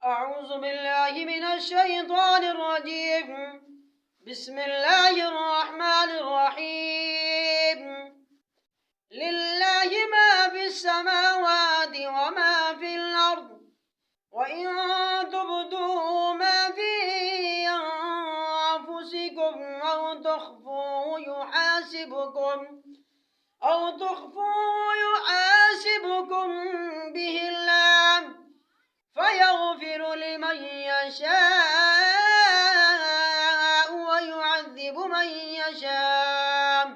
أعوذ بالله من الشيطان الرجيم. بسم الله الرحمن الرحيم. لله ما في السماوات وما في الأرض، وإن تبدوا ما في أنفسكم أو تخفوه يحاسبكم به الله، فيغفر لمن يشاء ويعذب من يشاء،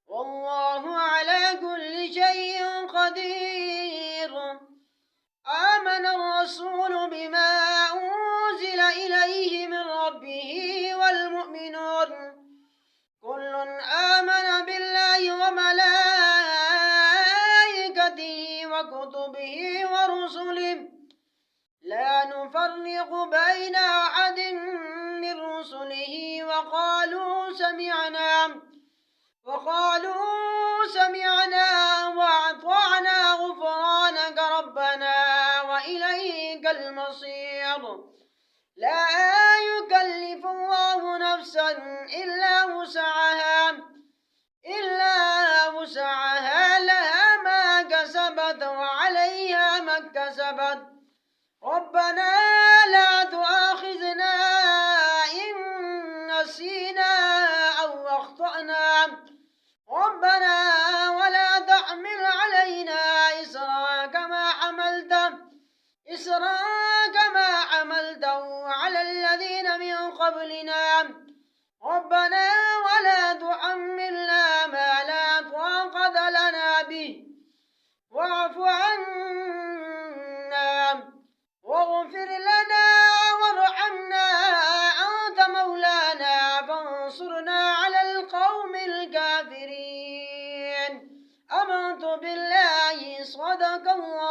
والله على كل شيء قدير. آمن الرسول بما أنزل إليه من ربه والمؤمنون كل آمن بالله وملائكته وكتبه ورسله لا نفرق بين أحد من رسله، وقالوا سمعنا وأطعنا غفرانك ربنا وإليك المصير. لا يكلف الله نفسا إلا وسعها، لها ما كسبت وعليها ما اكتسبت. ربنا لا تؤاخذنا إن نسينا أو أخطأنا، ربنا ولا تحمل علينا إصرا كما حملته على الذين من قبلنا، ربنا ولا تحملنا ما لا طاقة لنا به، واعف عنا واغفر لنا وارحمنا، أنت مولانا فانصرنا على القوم الكافرين. آمنت بالله، صدق الله.